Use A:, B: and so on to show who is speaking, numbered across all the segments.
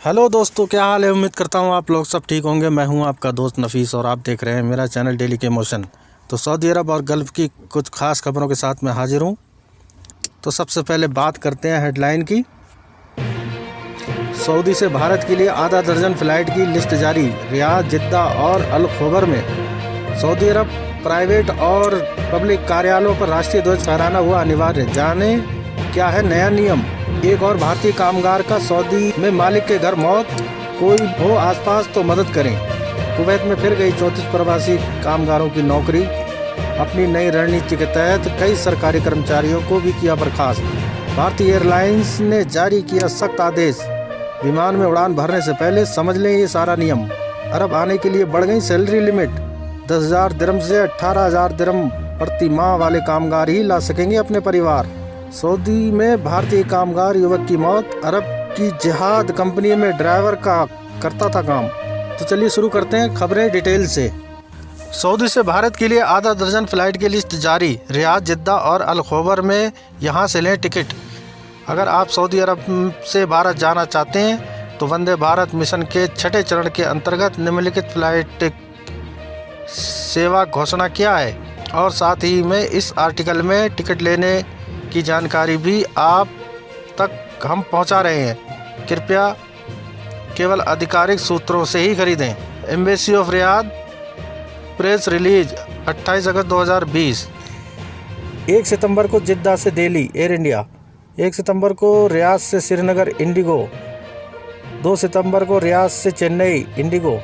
A: Hello दोस्तों, क्या हाल है। उम्मीद करता हूँ आप लोग सब ठीक होंगे। मैं हूँ आपका दोस्त नफीस और आप देख रहे हैं मेरा चैनल डेली के मोशन। तो सऊदी अरब और गल्फ़ की कुछ ख़ास खबरों के साथ मैं हाजिर हूँ। तो सबसे पहले बात करते हैं हेडलाइन की। सऊदी से भारत के लिए आधा दर्जन फ़्लाइट की लिस्ट जारी। रियाद, जिद्दा और अल ख़बर में सऊदी अरब प्राइवेट और पब्लिक कार्यालयों पर राष्ट्रीय ध्वज फहराना हुआ अनिवार्य। जाने क्या है नया नियम। एक और भारतीय कामगार का सऊदी में मालिक के घर मौत। कोई हो आसपास तो मदद करें। कुवैत में फिर गई 34 प्रवासी कामगारों की नौकरी। अपनी नई रणनीति के तहत कई सरकारी कर्मचारियों को भी किया बर्खास्त। भारतीय एयरलाइंस ने जारी किया सख्त आदेश। विमान में उड़ान भरने से पहले समझ लें ये सारा नियम। अरब आने के लिए बढ़ गई सैलरी लिमिट। 10,000 दिरहम से 18,000 दिरहम प्रति माह वाले कामगार ही ला सकेंगे अपने परिवार। सऊदी में भारतीय कामगार युवक की मौत। अरब की जिहाद कंपनी में ड्राइवर का करता था काम। तो चलिए शुरू करते हैं खबरें डिटेल से। सऊदी से भारत के लिए आधा दर्जन फ़्लाइट की लिस्ट जारी। रियाद, जिद्दा और अल ख़बर में यहां से लें टिकट। अगर आप सऊदी अरब से भारत जाना चाहते हैं तो वंदे भारत मिशन के 6ठे चरण के अंतर्गत निम्नलिखित फ़्लाइट सेवा घोषणा किया है और साथ ही में इस आर्टिकल में टिकट लेने की जानकारी भी आप तक हम पहुंचा रहे हैं। कृपया केवल आधिकारिक सूत्रों से ही खरीदें। Embassy of Riyadh press release 28 अगस्त 2020। 1 सितंबर को जिद्दा से दिल्ली एयर इंडिया। 1 सितंबर को रियाद से श्रीनगर इंडिगो। 2 सितंबर को रियाद से चेन्नई इंडिगो।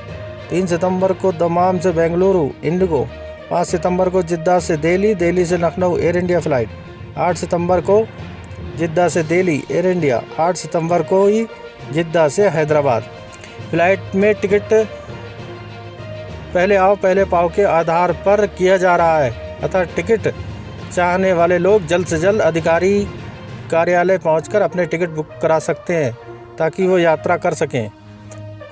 A: 3 सितंबर को दमाम से बेंगलुरु इंडिगो। 5 सितंबर को जिद्दा से दिल्ली, दिल्ली से लखनऊ एयर इंडिया फ़्लाइट। 8 सितंबर को जिद्दा से दिल्ली एयर इंडिया। 8 सितंबर को ही जिद्दा से हैदराबाद। फ़्लाइट में टिकट पहले आओ पहले पाओ के आधार पर किया जा रहा है, अतः टिकट चाहने वाले लोग जल्द से जल्द अधिकारी कार्यालय पहुंचकर अपने टिकट बुक करा सकते हैं ताकि वो यात्रा कर सकें।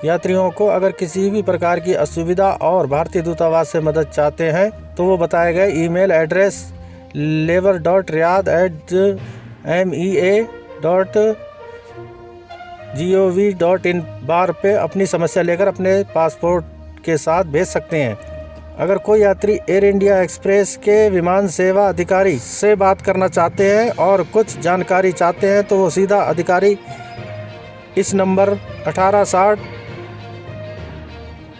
A: यात्रियों को अगर किसी भी प्रकार की असुविधा और भारतीय दूतावास से मदद चाहते हैं तो वो बताए गए ईमेल एड्रेस labor.riyadh@mea.gov.in बार पे अपनी समस्या लेकर अपने पासपोर्ट के साथ भेज सकते हैं। अगर कोई यात्री एयर इंडिया एक्सप्रेस के विमान सेवा अधिकारी से बात करना चाहते हैं और कुछ जानकारी चाहते हैं तो वो सीधा अधिकारी इस नंबर 1860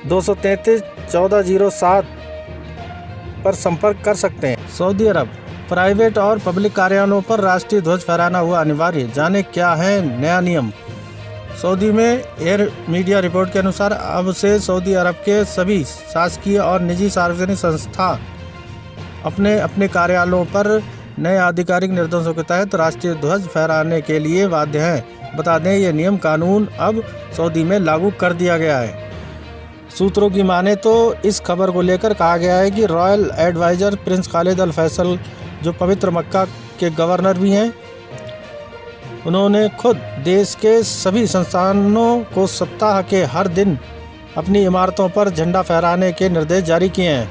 A: 233 1407 पर संपर्क कर सकते हैं। सऊदी अरब प्राइवेट और पब्लिक कार्यालयों पर राष्ट्रीय ध्वज फहराना हुआ अनिवार्य। जाने क्या है नया नियम। सऊदी में एयर मीडिया रिपोर्ट के अनुसार अब से सऊदी अरब के सभी शासकीय और निजी सार्वजनिक संस्थान अपने अपने कार्यालयों पर नए आधिकारिक निर्देशों के तहत राष्ट्रीय ध्वज फहराने के लिए बाध्य हैं। बता दें ये नियम कानून अब सऊदी में लागू कर दिया गया है। सूत्रों की माने तो इस खबर को लेकर कहा गया है कि रॉयल एडवाइज़र प्रिंस खालिद अल फैसल, जो पवित्र मक्का के गवर्नर भी हैं, उन्होंने खुद देश के सभी संस्थानों को सप्ताह के हर दिन अपनी इमारतों पर झंडा फहराने के निर्देश जारी किए हैं।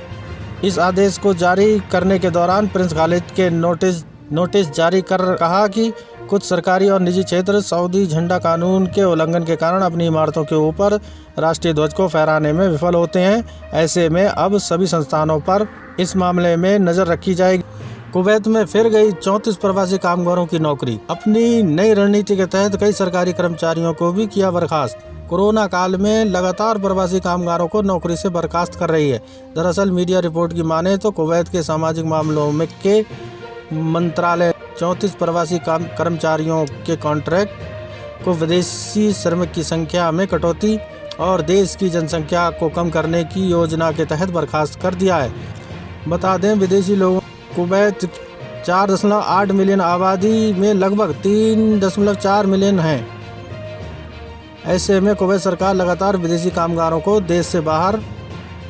A: इस आदेश को जारी करने के दौरान प्रिंस खालिद के नोटिस जारी कर कहा कि कुछ सरकारी और निजी क्षेत्र सऊदी झंडा कानून के उल्लंघन के कारण अपनी इमारतों के ऊपर राष्ट्रीय ध्वज को फहराने में विफल होते हैं। ऐसे में अब सभी संस्थानों पर इस मामले में नज़र रखी जाएगी। कुवैत में फिर गई 34 प्रवासी कामगारों की नौकरी। अपनी नई रणनीति के तहत कई सरकारी कर्मचारियों को भी किया बर्खास्त। कोरोना काल में लगातार प्रवासी कामगारों को नौकरी से बर्खास्त कर रही है। दरअसल मीडिया रिपोर्ट की माने तो कुवैत के सामाजिक मामलों में के मंत्रालय 34 प्रवासी कर्मचारियों के कॉन्ट्रैक्ट को विदेशी श्रमिक की संख्या में कटौती और देश की जनसंख्या को कम करने की योजना के तहत बर्खास्त कर दिया है। बता दें विदेशी लोगों कुवैत 4.8 मिलियन आबादी में लगभग 3.4 मिलियन हैं। ऐसे में कुवैत सरकार लगातार विदेशी कामगारों को देश से बाहर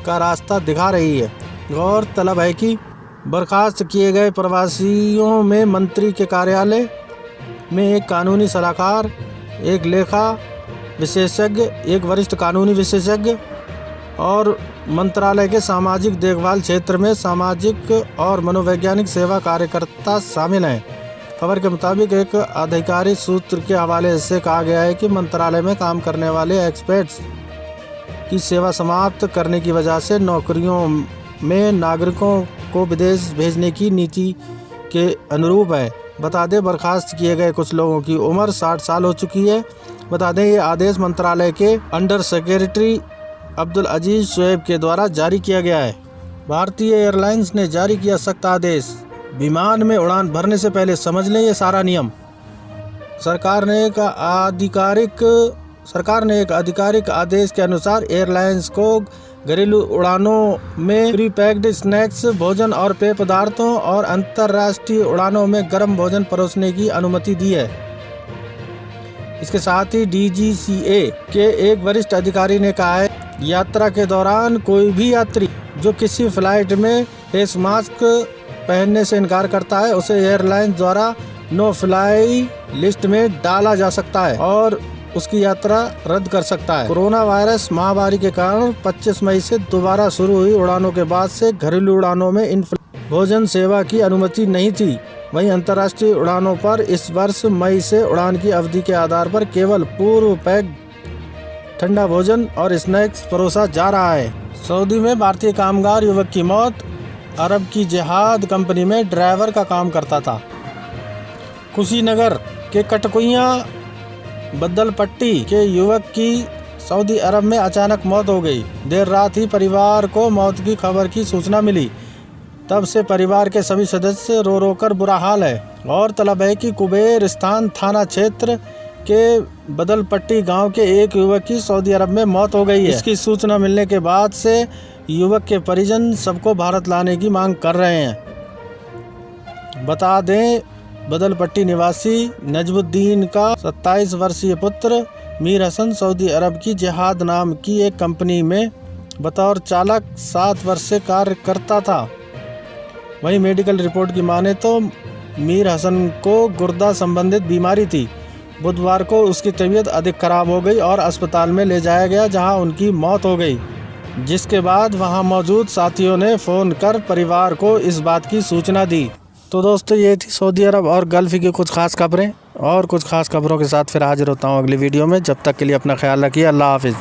A: का रास्ता दिखा रही है। गौरतलब है कि बर्खास्त किए गए प्रवासियों में मंत्री के कार्यालय में एक कानूनी सलाहकार, एक लेखा विशेषज्ञ, एक वरिष्ठ कानूनी विशेषज्ञ और मंत्रालय के सामाजिक देखभाल क्षेत्र में सामाजिक और मनोवैज्ञानिक सेवा कार्यकर्ता शामिल हैं। खबर के मुताबिक एक आधिकारिक सूत्र के हवाले से कहा गया है कि मंत्रालय में काम करने वाले एक्सपर्ट्स की सेवा समाप्त करने की वजह से नौकरियों में नागरिकों को विदेश भेजने की नीति के अनुरूप है। बता दें, बर्खास्त किए गए कुछ लोगों की उम्र 60 साल हो चुकी है। बता दें, ये आदेश मंत्रालय के अंडर सेक्रेटरी अब्दुल अजीज शोएब के द्वारा जारी किया गया है। भारतीय एयरलाइंस ने जारी किया सख्त आदेश, विमान में उड़ान भरने से पहले समझ लें ये सारा नियम। सरकार ने एक आधिकारिक आदेश के अनुसार एयरलाइंस को घरेलू उड़ानों में प्री पैक्ड स्नैक्स, भोजन और पेय पदार्थों और अंतर्राष्ट्रीय उड़ानों में गर्म भोजन परोसने की अनुमति दी है। इसके साथ ही DGCA के एक वरिष्ठ अधिकारी ने कहा है, यात्रा के दौरान कोई भी यात्री जो किसी फ्लाइट में फेस मास्क पहनने से इनकार करता है, उसे एयरलाइंस द्वारा नो फ्लाई लिस्ट में डाला जा सकता है और उसकी यात्रा रद्द कर सकता है। कोरोना वायरस महामारी के कारण 25 मई से दोबारा शुरू हुई उड़ानों के बाद से घरेलू उड़ानों में इन भोजन सेवा की अनुमति नहीं थी। वहीं अंतर्राष्ट्रीय उड़ानों पर इस वर्ष मई से उड़ान की अवधि के आधार पर केवल पूर्व पैक ठंडा भोजन और स्नैक्स परोसा जा रहा है। सऊदी में भारतीय कामगार युवक की मौत। अरब की जिहाद कंपनी में ड्राइवर का काम करता था। कुशीनगर के कटकुइयाँ बद्दलपट्टी के युवक की सऊदी अरब में अचानक मौत हो गई। देर रात ही परिवार को मौत की खबर की सूचना मिली। तब से परिवार के सभी सदस्य रो रो कर बुरा हाल है। और तलब है कि कुबेरिस्तान थाना क्षेत्र के बदलपट्टी गांव के एक युवक की सऊदी अरब में मौत हो गई है। इसकी सूचना मिलने के बाद से युवक के परिजन सबको भारत लाने की मांग कर रहे हैं। बता दें, बदलपट्टी निवासी नजमुद्दीन का 27 वर्षीय पुत्र मीर हसन सऊदी अरब की जिहाद नाम की एक कंपनी में बतौर चालक 7 वर्ष से कार्य करता था। वहीं मेडिकल रिपोर्ट की माने तो मीर हसन को गुर्दा संबंधित बीमारी थी। बुधवार को उसकी तबीयत अधिक खराब हो गई और अस्पताल में ले जाया गया, जहां उनकी मौत हो गई। जिसके बाद वहां मौजूद साथियों ने फ़ोन कर परिवार को इस बात की सूचना दी। तो दोस्तों, ये थी सऊदी अरब और गल्फ़ की कुछ ख़ास खबरें, और कुछ ख़ास खबरों के साथ फिर हाजिर होता हूँ अगली वीडियो में। जब तक के लिए अपना ख्याल रखिए। अल्लाह हाफिज़।